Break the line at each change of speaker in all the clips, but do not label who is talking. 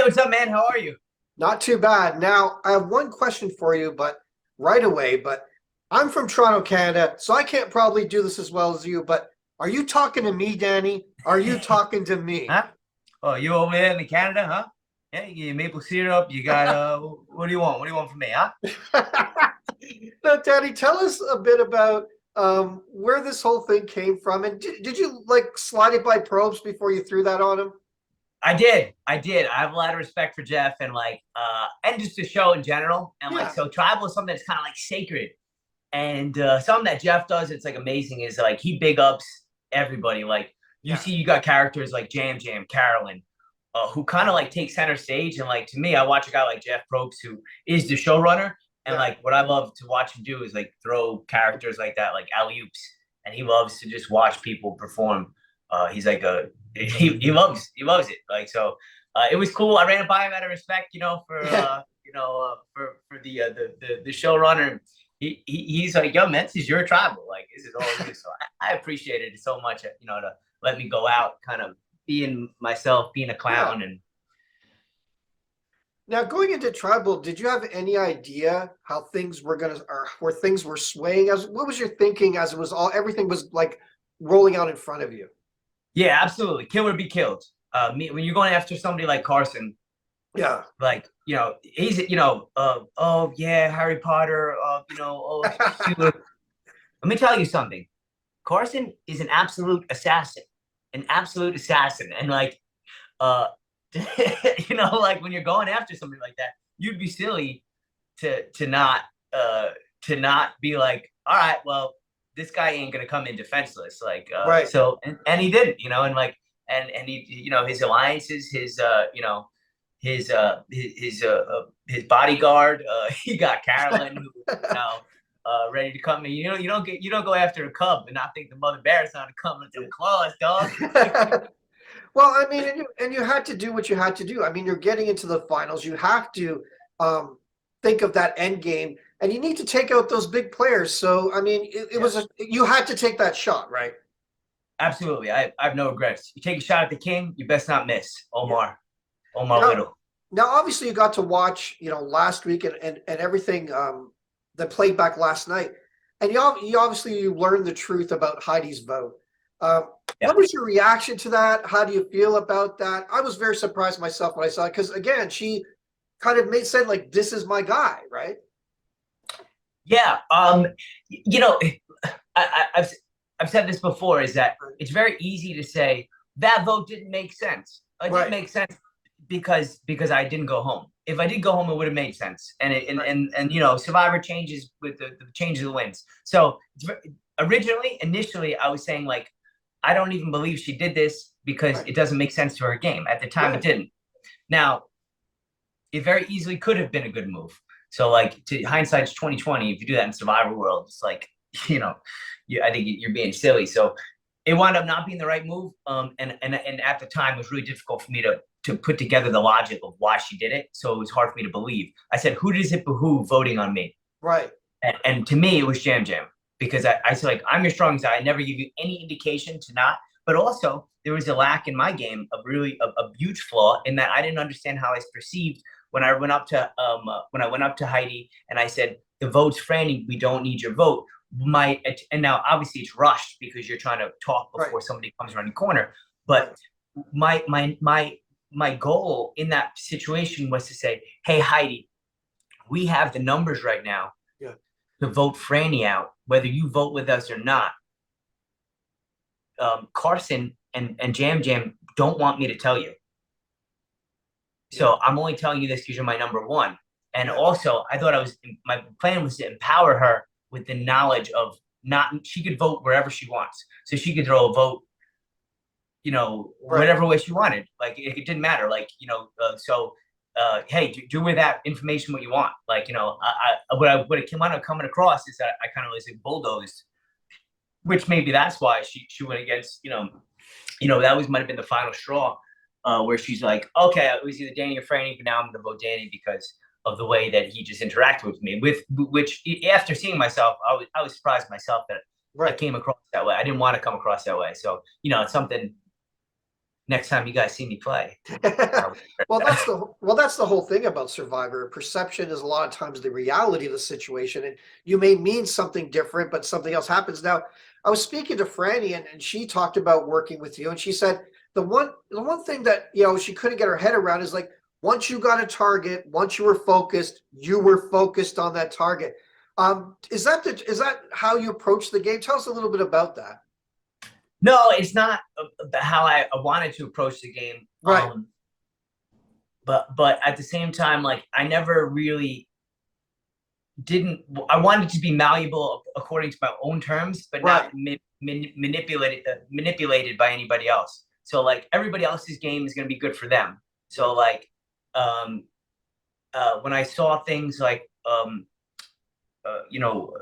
what's up, man? How are you?
Not too bad. Now, I have one question for you, but right away, but I'm from Toronto, Canada, so I can't probably do this as well as you, but are you talking to me, Danny? Are you talking to me?
Huh? Oh, you over there in Canada, huh? Yeah, you get maple syrup. You got what do you want? What do you want from me, huh?
Now, Danny, tell us a bit about where this whole thing came from. And did you like slide it by probes before you threw that on him?
I did. I have a lot of respect for Jeff and just the show in general. And
Yeah,
so tribal is something that's kind of like sacred. And something that Jeff does, it's like amazing, is like he big ups everybody. Like you
yeah,
see, you got characters like Jam, Carolyn, who kind of like take center stage. And like to me, I watch a guy like Jeff Probst, who is the showrunner. And
yeah.
like what I love to watch him do is like throw characters like that, like alley oops. And he loves to just watch people perform. He's like a he loves it. Like so, it was cool. I ran it by him out of respect, for the showrunner. He's like, yo, man, this is your tribal. Like, this is all you. So I appreciated it so much, to let me go out, kind of being myself, being a
Yeah.
clown. And
Now, going into tribal, did you have any idea how things were gonna, or where things were swaying? As what was your thinking as it was all everything was like rolling out in front of you?
yeah, absolutely. Kill or be killed. When you're going after somebody like Carson,
Yeah.
like, he's, oh, yeah, Harry Potter, let me tell you something. Carson is an absolute assassin, and like, uh, like when you're going after somebody like that, you'd be silly to not uh to not be like, all right, well, this guy ain't gonna come in defenseless. Like,
Right.
so and he didn't, and like and he, his alliances, his bodyguard. He got Carolyn, who, ready to come in. You don't go after a cub and not think the mother bear is not to come with them claws, dog.
Well, I mean, and you had to do what you had to do. I mean, you're getting into the finals. You have to think of that end game, and you need to take out those big players. So, I mean, it
Yeah,
was you had to take that shot, right?
absolutely. I have no regrets. You take a shot at the king, you best not miss.
Yeah.
Omar
Now,
Little.
now, obviously, you got to watch, last week and everything that played back last night, and you obviously you learned the truth about Heidi's Bow.
Yeah.
What was your reaction to that? How do you feel about that? I was very surprised myself when I saw it because again, she kind of made said like, "This is my guy," right?
Yeah. I've said this before, is that it's very easy to say that vote didn't make sense. It didn't
Right,
make sense because I didn't go home. If I did go home, it would have made sense. And
right,
Survivor changes with the change of the wins. So initially, I was saying like, I don't even believe she did this because
right,
it doesn't make sense to her game. At the time, it
right.
didn't. Now, it very easily could have been a good move. So like, to hindsight's 2020. If you do that in Survivor world, it's like, you know, I think you're being silly. So it wound up not being the right move. And at the time, it was really difficult for me to put together the logic of why she did it. So it was hard for me to believe. I said, who does it behoove voting on me?
Right.
And to me, it was Jam, because I said, like, I'm your strong side. I never give you any indication to not. But also, there was a lack in my game of really a huge flaw in that I didn't understand how I was perceived when I went up to Heidi and I said, the vote's Franny, we don't need your vote. And now obviously it's rushed because you're trying to talk
Right.
before somebody comes around the corner. But my goal in that situation was to say, hey, Heidi, we have the numbers right now
Yeah.
to vote Franny out, whether you vote with us or not. Carson and Jam don't want me to tell you.
Yeah.
So I'm only telling you this because you're my number one. And
Yeah.
also, my plan was to empower her with the knowledge of, not, she could vote wherever she wants. So she could throw a vote,
Right.
whatever way she wanted. Like, it didn't matter. Like, hey, do with that information what you want. Like, what it came out coming across is that I kind of was like bulldozed, which maybe that's why she went against, that might have been the final straw, where she's like, okay, it was either Danny or Franny, but now I'm going to vote Danny because of the way that he just interacted with me. Which, after seeing myself, I was surprised myself that I
Right.
came across that way. I didn't want to come across that way. So, it's something next time you guys see me play.
Well, That's the whole thing about Survivor. Perception is a lot of times the reality of the situation, and you may mean something different, but something else happens. Now, I was speaking to Franny, and she talked about working with you, and she said the one thing that she couldn't get her head around is like once you got a target, once you were focused on that target. Is that how you approach the game? Tell us a little bit about that.
No, it's not how I wanted to approach the game.
Right,
But at the same time, like I never really didn't. I wanted to be malleable according to my own terms, but
right,
not manipulated by anybody else. So like everybody else's game is going to be good for them. So like, um, when I saw things like, you know,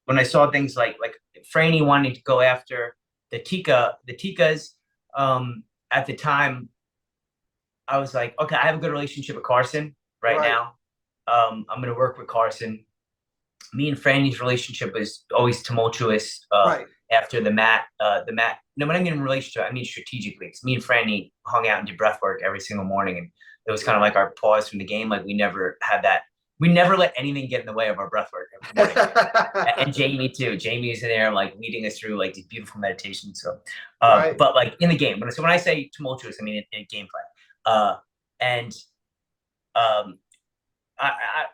when I saw things like Franny wanting to go after the Tikas, at the time I was like, okay, I have a good relationship with Carson right
right,
now. I'm gonna work with Carson. Me and Franny's relationship was always tumultuous.
right.
After the Matt. No, when I mean in relationship, I mean strategically. Because me and Franny hung out and did breath work every single morning, and it was kind of like our pause from the game. Like we never had that. We never let anything get in the way of our breath work every morning. And Jamie too. Jamie is in there like leading us through like these beautiful meditations. So,
Right.
but like in the game, when I say tumultuous, I mean in gameplay. And um,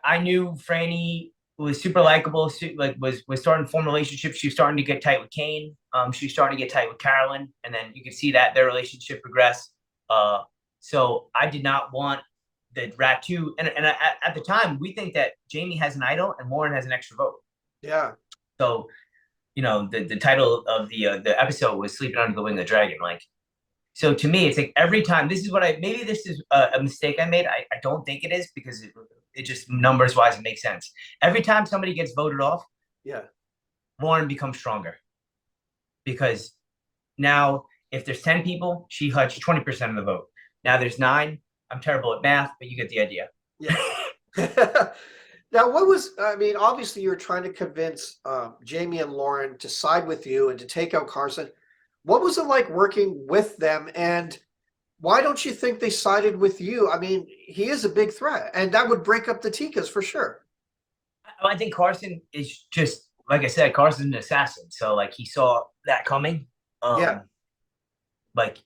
I knew Franny was super likable. Like was starting to form relationships. She was starting to get tight with Kane. She was starting to get tight with Carolyn, and then you could see that their relationship progress. So I did not want the Rat Two, and at the time we think that Jamie has an idol and Lauren has an extra vote.
Yeah.
So the title of the episode was "Sleeping Under the Wing of the Dragon." Like so to me, it's like every time this is what I maybe this is a mistake I made. I don't think it is because it just numbers wise it makes sense. Every time somebody gets voted off,
Yeah.
Lauren becomes stronger because now if there's 10 people, she hudged 20% of the vote. Now there's 9. I'm terrible at math, but you get the idea.
Yeah. Now, I mean, obviously, you were trying to convince Jamie and Lauren to side with you and to take out Carson. What was it like working with them? And why don't you think they sided with you? I mean, he is a big threat, and that would break up the Tikas for sure.
I think Carson is just like I said, Carson's an assassin. So like he saw that coming.
Yeah.
Um, like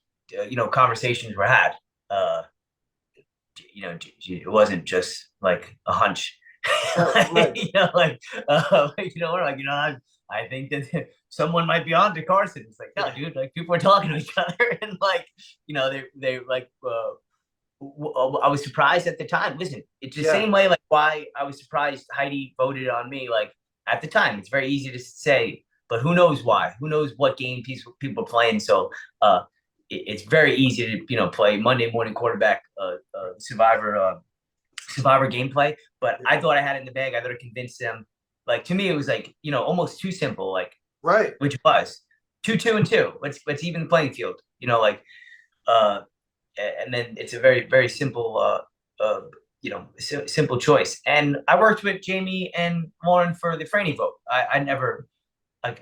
conversations were had. Uh, it wasn't just like a hunch.
Right.
Like we're like I think that someone might be on to Carson. It's like no, dude. Like people are talking to each other, and like they like. I was surprised at the time. Listen, it's the
Yeah.
same way like why I was surprised Heidi voted on me. Like at the time, it's very easy to say, but who knows why? Who knows what game people are playing? So it's very easy to play Monday morning quarterback Survivor gameplay. But I thought I had it in the bag. I thought I convinced them. Like to me, it was like almost too simple. Like
Right.
which was 2-2-2. Let's even the playing field. Uh, and then it's a very very simple simple choice. And I worked with Jamie and Lauren for the Franny vote. I never like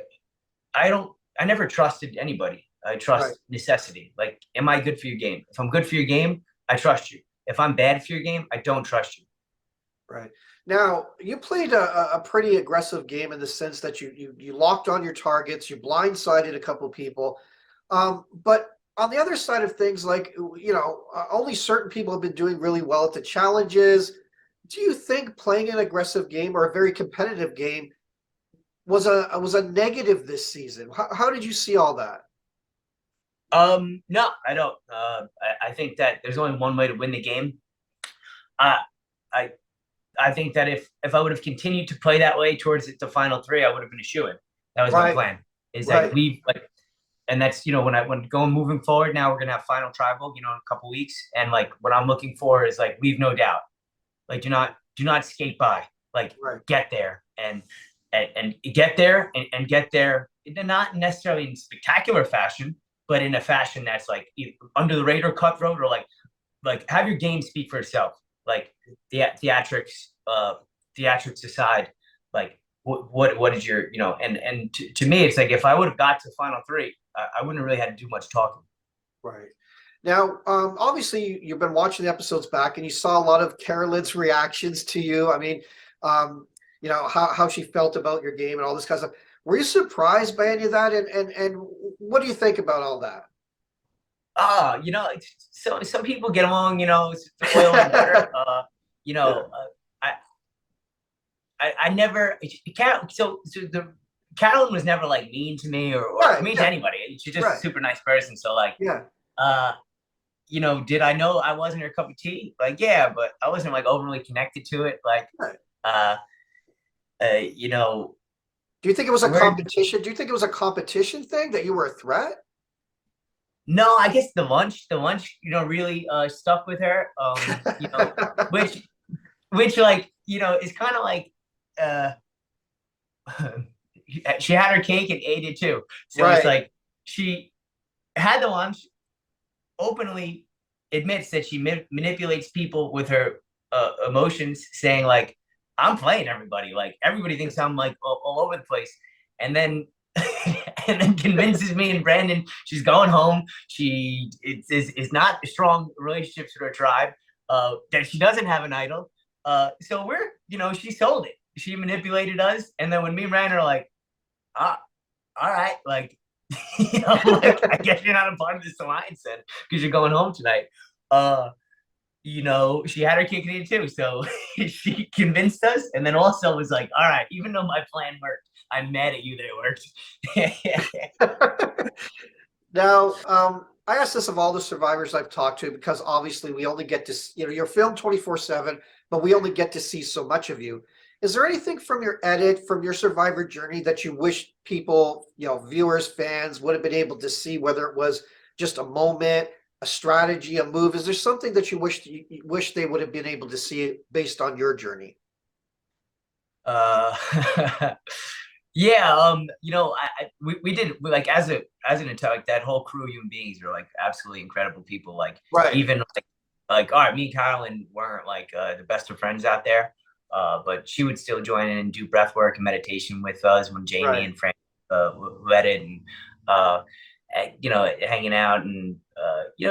I never trusted anybody. I
Right.
trust necessity. Like, am I good for your game? If I'm good for your game, I trust you. If I'm bad for your game, I don't trust you.
Right. Now, you played a pretty aggressive game in the sense that you locked on your targets, you blindsided a couple people. But on the other side of things, like, only certain people have been doing really well at the challenges. Do you think playing an aggressive game or a very competitive game was a negative this season? How did you see all that?
No, I don't. I think that there's only one way to win the game. Uh, I I think that if I would have continued to play that way towards the final 3, I would have been a shoo-in. That was my
Right.
plan. Is like
Right.
we like, and that's when going moving forward. Now we're gonna have final tribal, in a couple weeks, and like what I'm looking for is like leave no doubt. Like do not skate by. Like
Right.
get there and get there and get there. Not necessarily in spectacular fashion, but in a fashion that's like under the radar cutthroat or like have your game speak for itself. Like theatrics, theatrics aside, like what is your and to me it's like if I would have got to final 3, I wouldn't have really had to do much talking.
Right. Now, obviously, you've been watching the episodes back, and you saw a lot of Carolyn's reactions to you. I mean, um, how she felt about your game and all this kind of stuff. Were you surprised by any of that? And what do you think about all that?
So some people get along, it's oil and butter. You
Yeah.
know, I never, so the Carolyn was never like mean to me or
Right.
mean to
Yeah.
anybody. She's just a
Right.
super nice person. So like,
Yeah.
uh, did I know I wasn't her cup of tea? Like, yeah, but I wasn't like overly connected to it. Like,
Right.
uh, you know,
Do you think it was a
we're
competition? Do you think it was a competition thing that you were a threat?
no, I guess the lunch, really stuck with her. Which like, is kind of like, uh, she had her cake and ate it too. So it's
Right.
like she had the lunch, openly admits that she manipulates people with her emotions, saying like, "I'm playing everybody. Like everybody thinks I'm like all over the place," and then and then convinces me and Brandon she's going home. She is not strong relationships with her tribe. That she doesn't have an idol. So she sold it. She manipulated us, and then when me and Brandon are like, ah, all right, like, like I guess you're not a part of this alliance then because you're going home tonight. Uh, she had her kicking in too. So she convinced us and then also was like, all right, even though my plan worked, I'm mad at you that it worked.
Now, I ask this of all the survivors I've talked to because obviously we only get to, you're filmed 24/7, but we only get to see so much of you. Is there anything from your edit, from your survivor journey that you wish people, viewers, fans would have been able to see, whether it was just a moment, a strategy, a move? Is there something that you wish they would have been able to see based on your journey?
uh yeah, we did like as an entire, like that whole crew of human beings are like absolutely incredible people. Like
Right,
even like all right, me and Carolyn weren't like the best of friends out there, but she would still join in and do breath work and meditation with us when Jamie
right.
and Frank led it, and uh, hanging out and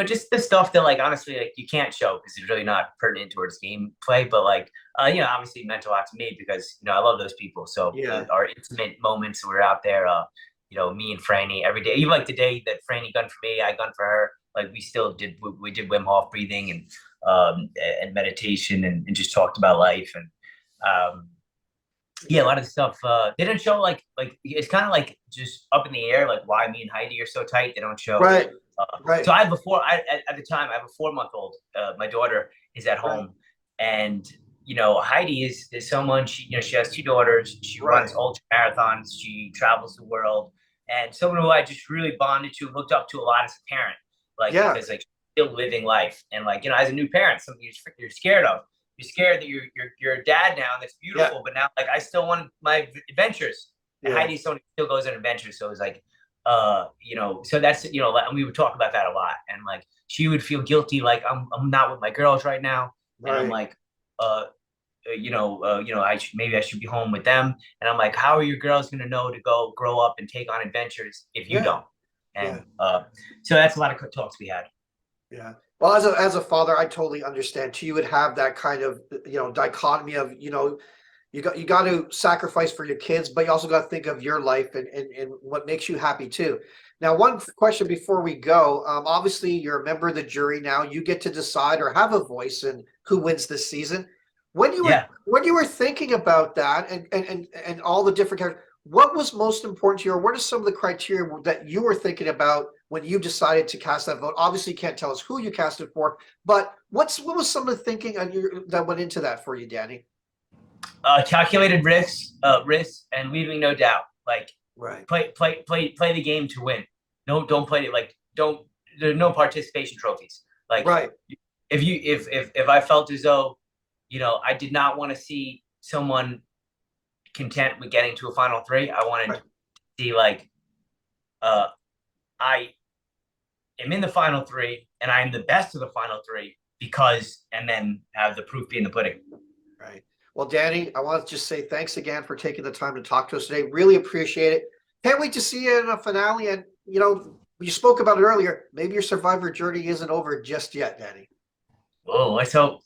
just the stuff that like honestly like you can't show because it's really not pertinent towards gameplay, but like obviously it meant a lot to me because I love those people. So
Yeah,
our intimate moments we were out there, me and Franny every day, even like the day that Franny gunned for me, I gunned for her. Like we still did, we did Wim Hof breathing and meditation and just talked about life and um, yeah, a lot of the stuff they didn't show like it's kind of like just up in the air like why me and Heidi are so tight. They don't show.
right, right,
So I have before I at the time I have a 4 month old. My daughter is at
right,
home, and Heidi is someone she has two daughters. She runs
right.
ultra marathons. She travels the world, and someone who I just really bonded to, looked up to a lot as a parent, like
Yeah,
because like still living life and like as a new parent, something you're scared of. You're scared that you're a dad now, and that's
yeah,
beautiful. But now, like, I still want my adventures. And
yeah.
Heidi's someone who still goes on adventures. So it was like, so that's and we would talk about that a lot. And like, she would feel guilty, like I'm not with my girls right now, and I'm
Right.
like, maybe I should be home with them. And I'm like, how are your girls gonna know to go grow up and take on adventures if you
Yeah.
don't?
Yeah.
And so that's a lot of talks we had.
Yeah. Well, as a father, I totally understand too. You would have that kind of dichotomy of you got to sacrifice for your kids, but you also got to think of your life and what makes you happy too. Now, one question before we go. Obviously, you're a member of the jury now. You get to decide or have a voice in who wins this season.
Yeah.
When you were thinking about that and all the different characters, what was most important to you, or what are some of the criteria that you were thinking about when you decided to cast that vote? Obviously, you can't tell us who you cast it for, but what was some of the thinking that went into that for you, Danny?
Calculated risks, and leaving no doubt. Like
Right,
play the game to win. No, don't play it like don't. There's no participation trophies. Like
right,
if I felt as though I did not want to see someone content with getting to a final three. I wanted
right.
to see like uh I am in the final three and I am the best of the final three because and then have the proof be in the pudding.
Right. Well, Danny, I want to just say thanks again for taking the time to talk to us today. Really appreciate it. Can't wait to see you in a finale. And, You spoke about it earlier. Maybe your survivor journey isn't over just yet, Danny.
Oh, let's hope.